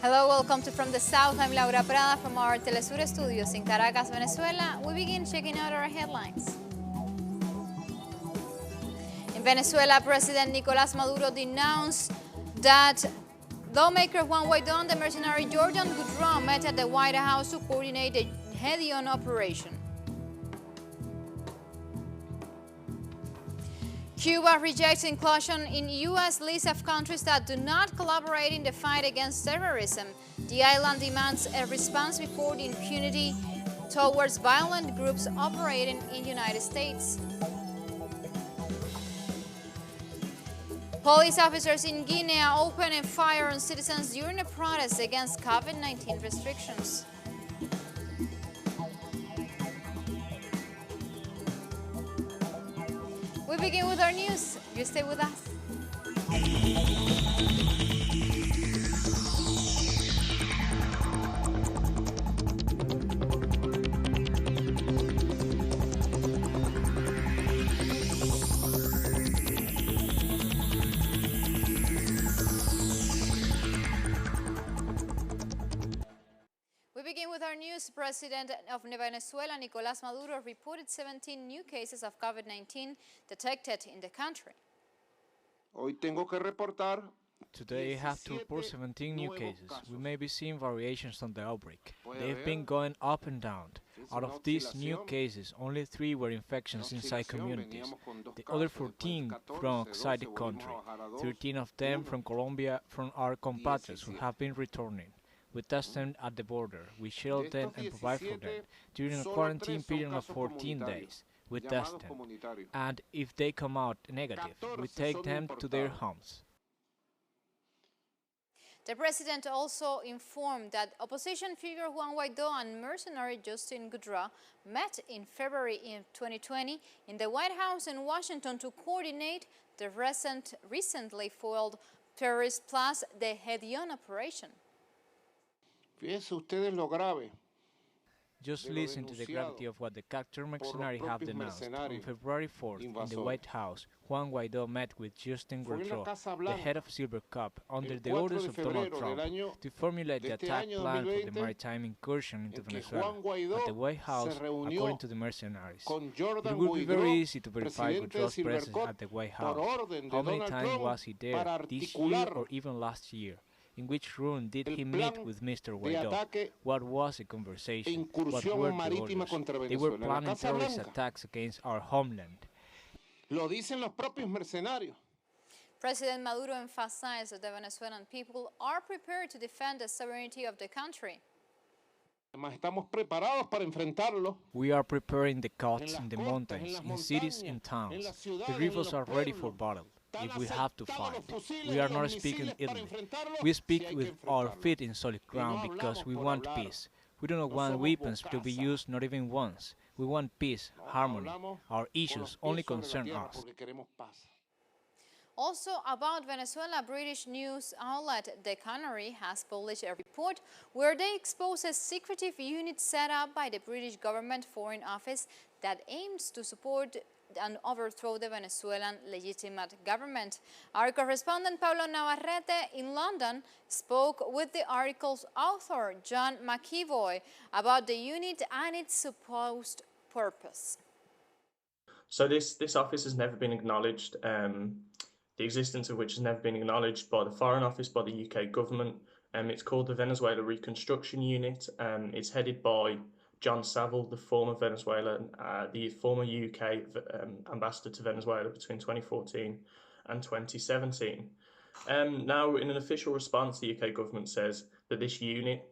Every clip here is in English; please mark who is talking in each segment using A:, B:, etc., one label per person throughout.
A: Hello, welcome to From the South. I'm Laura Prada from our Telesur studios in Caracas, Venezuela. We begin checking out our headlines. In Venezuela, President Nicolás Maduro denounced that lawmaker Juan Guaidó and the mercenary Jordan Goudreau met at the White House to coordinate the head-on operation. Cuba rejects inclusion in U.S. list of countries that do not collaborate in the fight against terrorism. The island demands a response before the impunity towards violent groups operating in the United States. Police officers in Guinea opened a fire on citizens during a protest against COVID-19 restrictions. We begin with our news. You stay with us. President of Venezuela, Nicolás Maduro, reported 17 new cases of COVID-19 detected in the country.
B: Today I have to report 17 new cases. We may be seeing variations on the outbreak. They've been going up and down. Out of these new cases, only 3 were infections inside communities. The other 14 from outside the country. 13 of them from Colombia, from our compatriots who have been returning. We test them at the border, we shield them and provide for them. During a quarantine period of 14 days, we test them. And if they come out negative, we take them to their homes.
A: The president also informed that opposition figure Juan Guaidó and mercenary Jordan Goudreau met in February 2020 in the White House in Washington to coordinate the recently foiled terrorist plus the head-on operation.
B: Just listen to the gravity of what the captured mercenary have denounced. On February 4th, in the White House, Juan Guaidó met with Jordan Goudreau, the head of Silver Cup, under the orders of Donald Trump, to formulate the attack plan for the maritime incursion into Venezuela. At the White House, according to the mercenaries, it would be very easy to verify Goudreau's presence at the White House. How many times was he there, this year or even last year? In which room did he meet with Mr. Guaidó? What was the conversation? What were the orders? They were planning terrorist attacks against our homeland.
A: President Maduro emphasized that the Venezuelan people are prepared to defend the sovereignty of the country.
B: We are preparing the coast in the mountains, in cities and towns. The rivers are ready for battle. If we have to fight, we are not speaking idly. We speak with our feet in solid ground because we want peace. We do not want weapons to be used, not even once. We want peace, harmony. Our issues only concern us.
A: Also about Venezuela, British news outlet The Canary has published a report where they expose a secretive unit set up by the British government Foreign Office that aims to support and overthrow the Venezuelan legitimate government. Our correspondent Pablo Navarrete in London spoke with the article's author, John McEvoy, about the unit and its supposed purpose.
C: So this office has never been acknowledged, the existence of which has never been acknowledged by the Foreign Office, by the UK government. It's called the Venezuela Reconstruction Unit. It's headed by John Saville, the former the former UK ambassador to Venezuela between 2014 and 2017. Now, in an official response, the UK government says that this unit,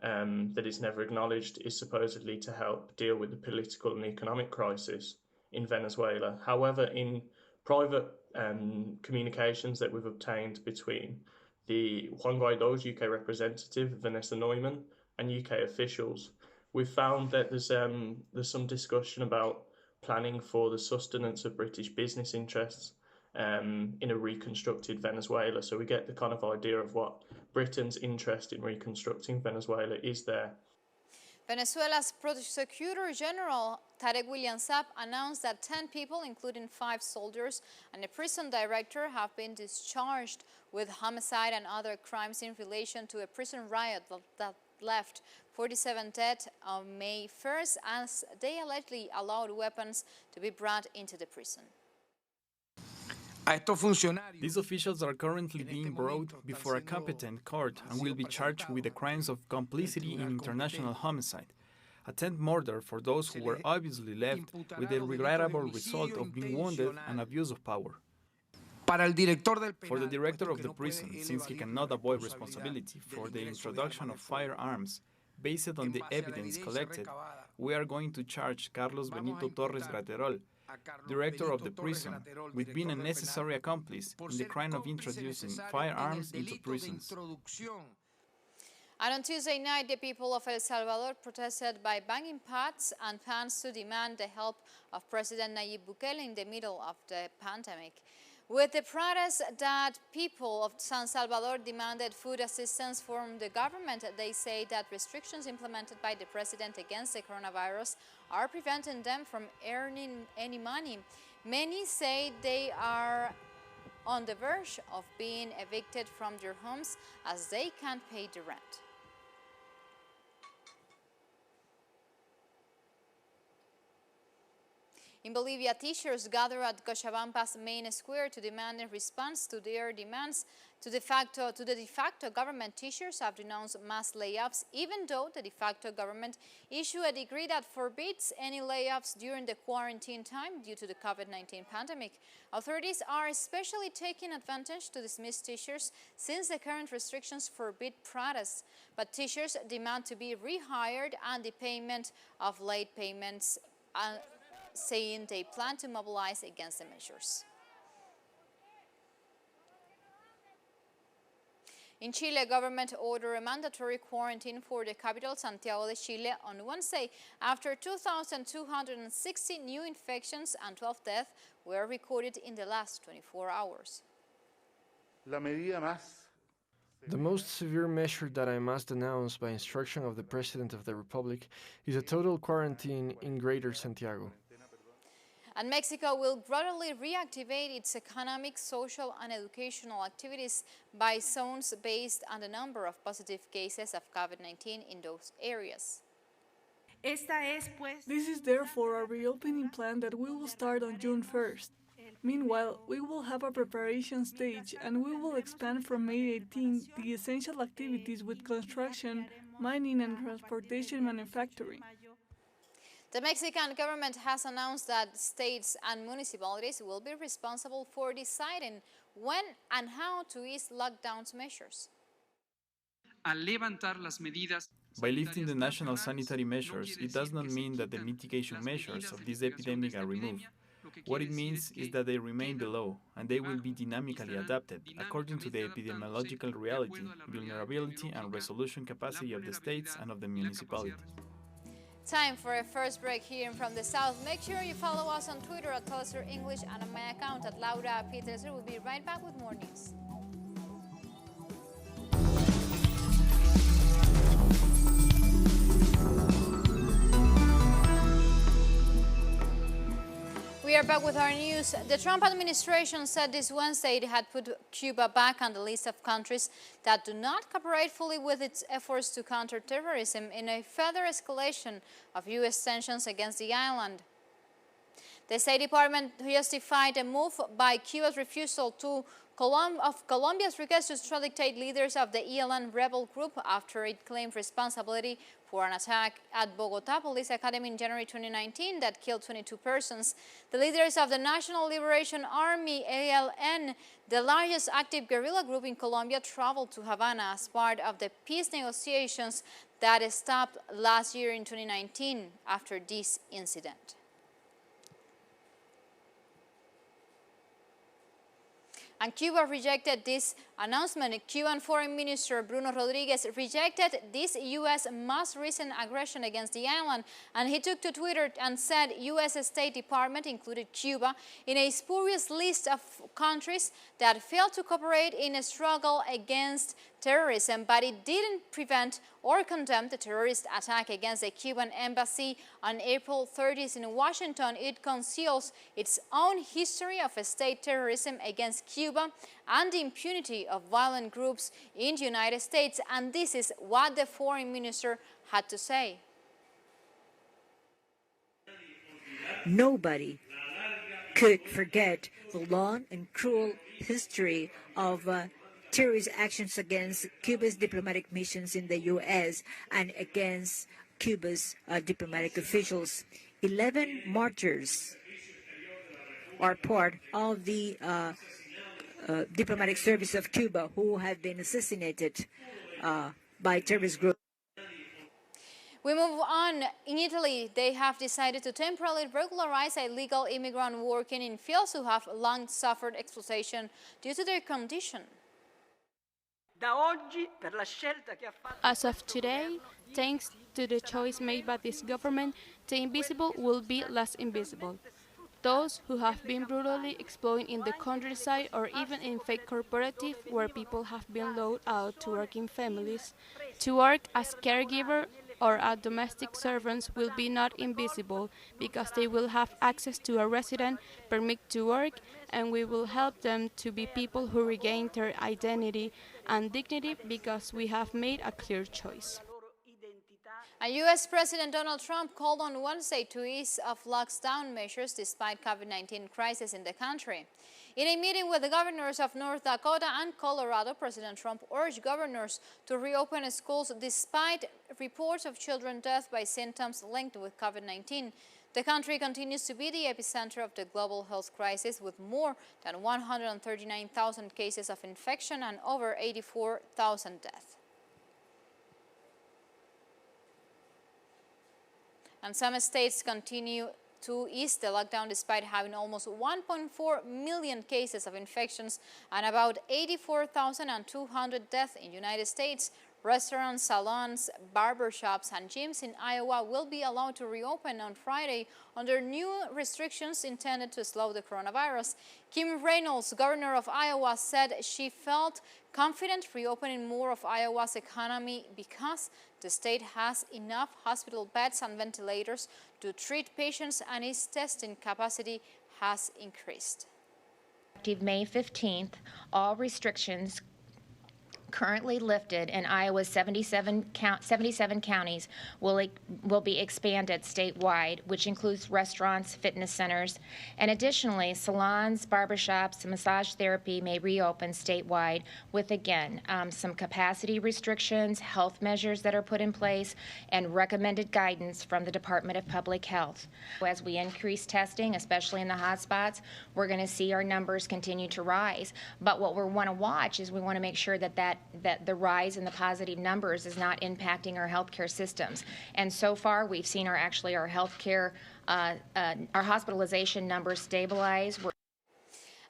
C: that is never acknowledged, is supposedly to help deal with the political and economic crisis in Venezuela. However, in private communications that we've obtained between the Juan Guaidó's UK representative, Vanessa Neumann, and UK officials, we've found that there's some discussion about planning for the sustenance of British business interests in a reconstructed Venezuela. So we get the kind of idea of what Britain's interest in reconstructing Venezuela is there.
A: Venezuela's Prosecutor General Tarek William Saab announced that 10 people, including 5 soldiers and a prison director, have been discharged with homicide and other crimes in relation to a prison riot that left 47 dead on May 1st, as they allegedly allowed weapons to be brought into the prison.
D: These officials are currently being brought before a competent court and will be charged with the crimes of complicity in international homicide, attempted murder for those who were obviously left with the regrettable result of being wounded and abuse of power. For the director of the prison, since he cannot avoid responsibility for the introduction of firearms based on the evidence collected, we are going to charge Carlos Benito Torres Graterol, director of the prison, with being a necessary accomplice in the crime of introducing firearms into prisons.
A: And on Tuesday night, the people of El Salvador protested by banging pots and pans to demand the help of President Nayib Bukele in the middle of the pandemic. With the protest that people of San Salvador demanded food assistance from the government, they say that restrictions implemented by the president against the coronavirus are preventing them from earning any money. Many say they are on the verge of being evicted from their homes as they can't pay the rent. In Bolivia, teachers gather at Cochabamba's main square to demand a response to their demands. The de facto government, teachers have denounced mass layoffs, even though the de facto government issued a decree that forbids any layoffs during the quarantine time due to the COVID-19 pandemic. Authorities are especially taking advantage to dismiss teachers since the current restrictions forbid protests. But teachers demand to be rehired and the payment of late payments, saying they plan to mobilize against the measures. In Chile, government ordered a mandatory quarantine for the capital, Santiago de Chile, on Wednesday after 2,260 new infections and 12 deaths were recorded in the last 24 hours.
E: The most severe measure that I must announce by instruction of the President of the Republic is a total quarantine in Greater Santiago.
A: And Mexico will gradually reactivate its economic, social, and educational activities by zones based on the number of positive cases of COVID-19 in those areas.
F: This is therefore a reopening plan that we will start on June 1st. Meanwhile, we will have a preparation stage and we will expand from May 18 the essential activities with construction, mining, and transportation manufacturing.
A: The Mexican government has announced that states and municipalities will be responsible for deciding when and how to ease lockdown measures.
D: By lifting the national sanitary measures, it does not mean that the mitigation measures of this epidemic are removed. What it means is that they remain below, and they will be dynamically adapted according to the epidemiological reality, vulnerability, and resolution capacity of the states and of the municipalities.
A: Time for a first break here from the South. Make sure you follow us on Twitter at Telesur English and on my account at Laura P. Telesur. We'll be right back with more news. We are back with our news. The Trump administration said this Wednesday it had put Cuba back on the list of countries that do not cooperate fully with its efforts to counter terrorism in a further escalation of U.S. tensions against the island. The State Department justified a move by Cuba's refusal of Colombia's request to extradite leaders of the ELN rebel group after it claimed responsibility for an attack at Bogota Police Academy in January 2019 that killed 22 persons. The leaders of the National Liberation Army, ALN, the largest active guerrilla group in Colombia, traveled to Havana as part of the peace negotiations that stopped last year in 2019 after this incident. And Cuba rejected this announcement, Cuban Foreign Minister Bruno Rodriguez rejected this U.S. most recent aggression against the island, and he took to Twitter and said U.S. State Department included Cuba in a spurious list of countries that failed to cooperate in a struggle against terrorism, but it didn't prevent or condemn the terrorist attack against the Cuban embassy on April 30th in Washington. It conceals its own history of state terrorism against Cuba and the impunity of violent groups in the United States. And this is what the foreign minister had to say.
G: Nobody could forget the long and cruel history of terrorist actions against Cuba's diplomatic missions in the U.S. and against Cuba's diplomatic officials. 11 martyrs are part of the diplomatic service of Cuba who have been assassinated by terrorist groups.
A: We move on. In Italy, they have decided to temporarily regularize illegal immigrants working in fields who have long suffered exploitation due to their condition.
H: As of today, thanks to the choice made by this government, the invisible will be less invisible. Those who have been brutally exploited in the countryside or even in fake cooperatives where people have been loaned out to work in families, to work as caregiver or as domestic servants will be not invisible because they will have access to a resident permit to work, and we will help them to be people who regain their identity and dignity because we have made a clear choice.
A: And U.S. President Donald Trump called on Wednesday to ease of lockdown measures despite COVID-19 crisis in the country. In a meeting with the governors of North Dakota and Colorado, President Trump urged governors to reopen schools despite reports of children death by symptoms linked with COVID-19. The country continues to be the epicenter of the global health crisis with more than 139,000 cases of infection and over 84,000 deaths. And some states continue to ease the lockdown despite having almost 1.4 million cases of infections and about 84,200 deaths in the United States. Restaurants, salons, barbershops, and gyms in Iowa will be allowed to reopen on Friday under new restrictions intended to slow the coronavirus. Kim Reynolds, governor of Iowa, said she felt confident reopening more of Iowa's economy because the state has enough hospital beds and ventilators to treat patients and its testing capacity has increased.
I: Effective May 15th, all restrictions currently lifted in Iowa's 77 counties will be expanded statewide, which includes restaurants, fitness centers, and additionally, salons, barbershops, and massage therapy may reopen statewide with, again, some capacity restrictions, health measures that are put in place, and recommended guidance from the Department of Public Health. As we increase testing, especially in the hotspots, we're going to see our numbers continue to rise. But what we want to watch is we want to make sure that the rise in the positive numbers is not impacting our healthcare systems. And so far, we've seen our healthcare, our hospitalization numbers stabilize.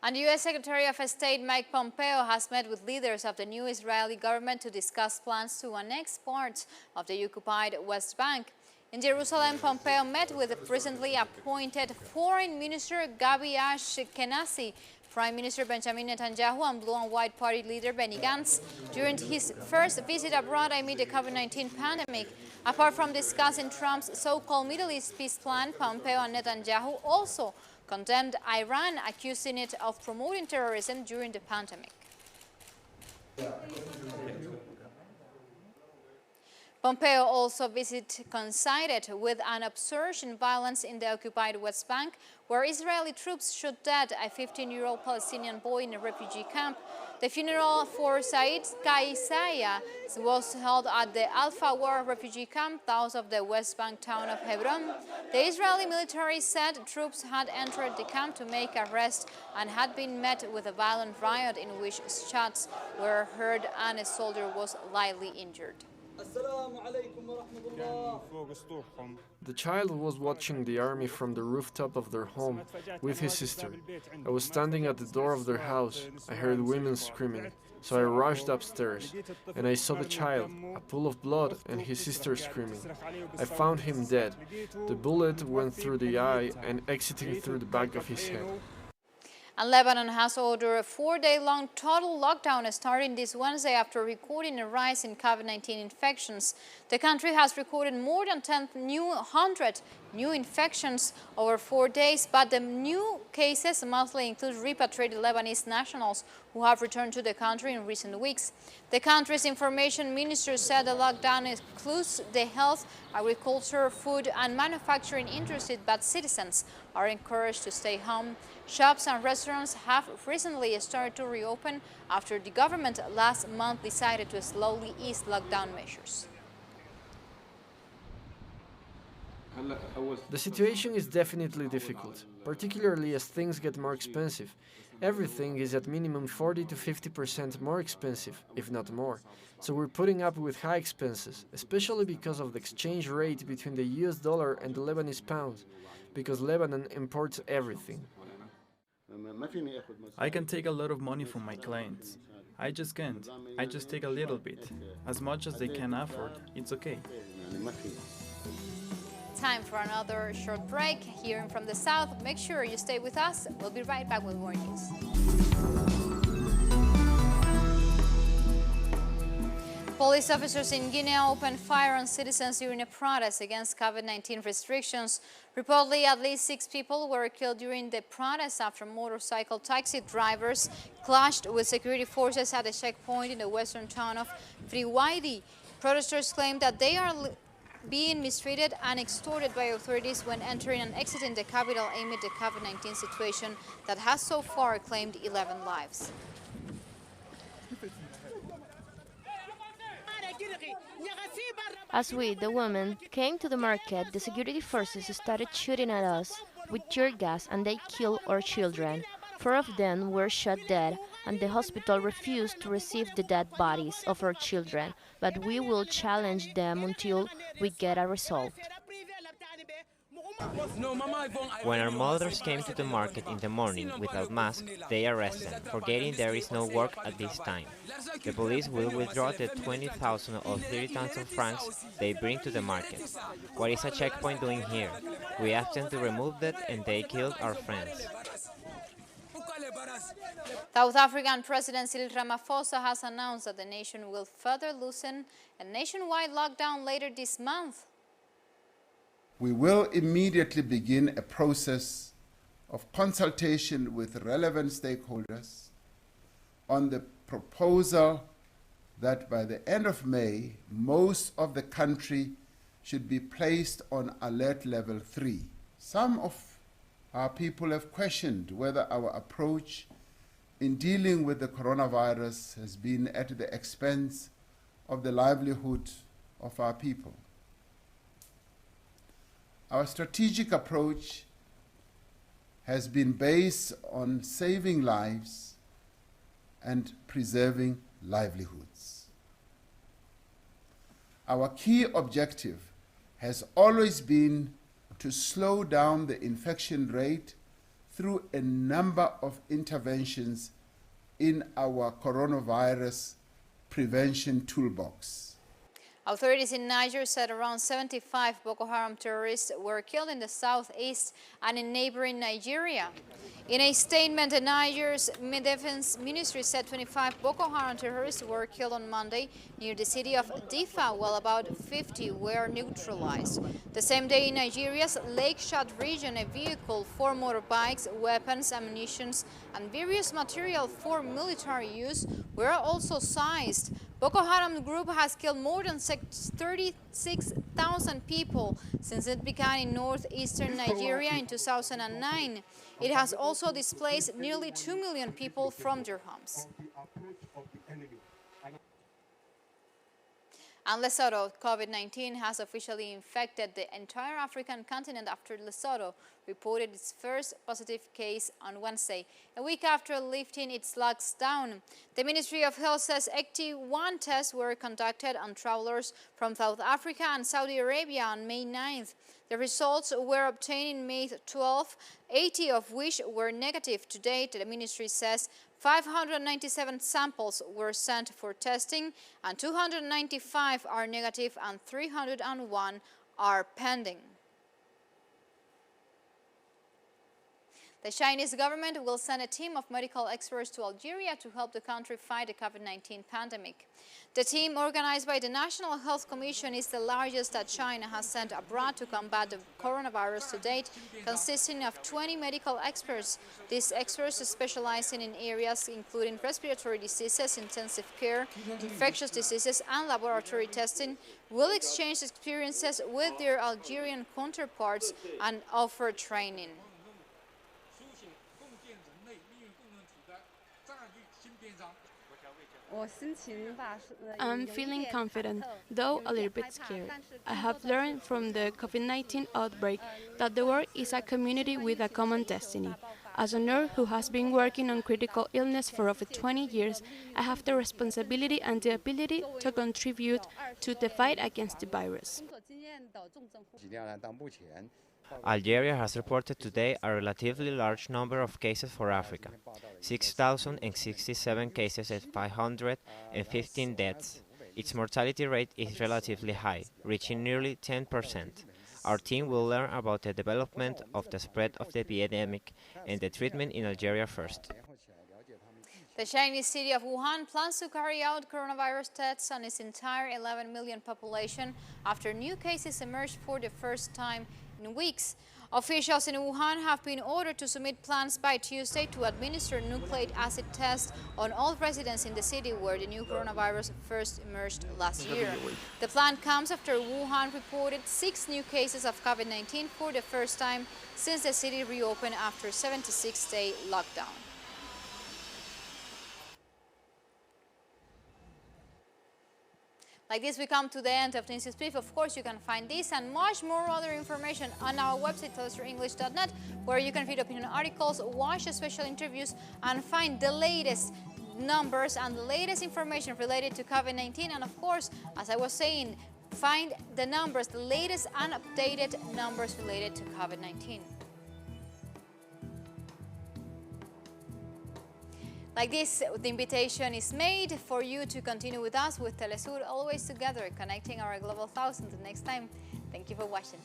A: And the U.S. Secretary of State Mike Pompeo has met with leaders of the new Israeli government to discuss plans to annex parts of the occupied West Bank. In Jerusalem, Pompeo met with the recently appointed Foreign Minister Gabi Ashkenazi, Prime Minister Benjamin Netanyahu, and Blue and White Party leader Benny Gantz during his first visit abroad amid the COVID-19 pandemic. Apart from discussing Trump's so-called Middle East peace plan, Pompeo and Netanyahu also condemned Iran, accusing it of promoting terrorism during the pandemic. Pompeo also coincided with an upsurge in violence in the occupied West Bank, where Israeli troops shot dead a 15-year-old Palestinian boy in a refugee camp. The funeral for Said Kaisaya was held at the Al-Fawar refugee camp south of the West Bank town of Hebron. The Israeli military said troops had entered the camp to make arrests and had been met with a violent riot in which shots were heard and a soldier was lightly injured.
E: The child was watching the army from the rooftop of their home with his sister. I was standing at the door of their house. I heard women screaming, so I rushed upstairs, and I saw the child, a pool of blood, and his sister screaming. I found him dead. The bullet went through the eye and exiting through the back of his head.
A: And Lebanon has ordered a 4-day-long total lockdown starting this Wednesday after recording a rise in COVID-19 infections. The country has recorded more than 100 new infections over 4 days, but the new cases mostly include repatriated Lebanese nationals who have returned to the country in recent weeks. The country's information minister said the lockdown includes the health, agriculture, food and manufacturing industries, but citizens are encouraged to stay home. Shops and restaurants have recently started to reopen after the government last month decided to slowly ease lockdown measures.
E: The situation is definitely difficult, particularly as things get more expensive. Everything is at minimum 40 to 50% more expensive, if not more. So we're putting up with high expenses, especially because of the exchange rate between the US dollar and the Lebanese pound, because Lebanon imports everything.
D: I can take a lot of money from my clients. I just can't. I just take a little bit. As much as they can afford, it's okay.
A: Time for another short break. Hearing from the south, make sure you stay with us. We'll be right back with more news. Police officers in Guinea opened fire on citizens during a protest against COVID-19 restrictions. Reportedly, at least 6 people were killed during the protest after motorcycle taxi drivers clashed with security forces at a checkpoint in the western town of Friwaidi. Protesters claim that they are being mistreated and extorted by authorities when entering and exiting the capital amid the COVID-19 situation that has so far claimed 11 lives.
J: As we, the women, came to the market, the security forces started shooting at us with tear gas and they killed our children. 4 of them were shot dead and the hospital refused to receive the dead bodies of our children, but we will challenge them until we get a result.
K: When our mothers came to the market in the morning without masks, they arrested them, forgetting there is no work at this time. The police will withdraw the 20,000 or 30,000 francs they bring to the market. What is a checkpoint doing here? We asked them to remove that and they killed our friends.
A: South African President Cyril Ramaphosa has announced that the nation will further loosen a nationwide lockdown later this month.
L: We will immediately begin a process of consultation with relevant stakeholders on the proposal that by the end of May, most of the country should be placed on alert level 3. Some of our people have questioned whether our approach in dealing with the coronavirus has been at the expense of the livelihood of our people. Our strategic approach has been based on saving lives and preserving livelihoods. Our key objective has always been to slow down the infection rate through a number of interventions in our coronavirus prevention toolbox.
A: Authorities in Niger said around 75 Boko Haram terrorists were killed in the southeast and in neighboring Nigeria. In a statement, Niger's Defense Ministry said 25 Boko Haram terrorists were killed on Monday near the city of Difa, while about 50 were neutralized. The same day in Nigeria's Lake Chad region, a vehicle, 4 motorbikes, weapons, ammunition, and various material for military use were also seized. Boko Haram group has killed more than 36,000 people since it began in northeastern Nigeria in 2009. It has also displaced nearly 2 million people from their homes. And Lesotho, COVID-19 has officially infected the entire African continent after Lesotho reported its first positive case on Wednesday, a week after lifting its lockdown. The Ministry of Health says 81 tests were conducted on travelers from South Africa and Saudi Arabia on May 9th. The results were obtained in May 12, 80 of which were negative. To date, the ministry says 597 samples were sent for testing and 295 are negative and 301 are pending. The Chinese government will send a team of medical experts to Algeria to help the country fight the COVID-19 pandemic. The team, organized by the National Health Commission, is the largest that China has sent abroad to combat the coronavirus to date, consisting of 20 medical experts. These experts, specializing in areas including respiratory diseases, intensive care, infectious diseases, and laboratory testing, will exchange experiences with their Algerian counterparts and offer training.
H: I'm feeling confident, though a little bit scared. I have learned from the COVID-19 outbreak that the world is a community with a common destiny. As a nurse who has been working on critical illness for over 20 years, I have the responsibility and the ability to contribute to the fight against the virus.
K: Algeria has reported today a relatively large number of cases for Africa, 6,067 cases and 515 deaths. Its mortality rate is relatively high, reaching nearly 10%. Our team will learn about the development of the spread of the epidemic and the treatment in Algeria first.
A: The Chinese city of Wuhan plans to carry out coronavirus tests on its entire 11 million population after new cases emerged for the first time in weeks. Officials in Wuhan have been ordered to submit plans by Tuesday to administer nucleic acid tests on all residents in the city where the new coronavirus first emerged last year. The plan comes after Wuhan reported 6 new cases of COVID-19 for the first time since the city reopened after a 76-day lockdown. Like this, we come to the end of this brief. Of course, you can find this and much more other information on our website, telesturenglish.net, where you can read opinion articles, watch special interviews, and find the latest numbers and the latest information related to COVID-19. And of course, as I was saying, find the numbers, the latest and updated numbers related to COVID-19. Like this, the invitation is made for you to continue with us with Telesur, always together, connecting our global thousands. Until next time, thank you for watching.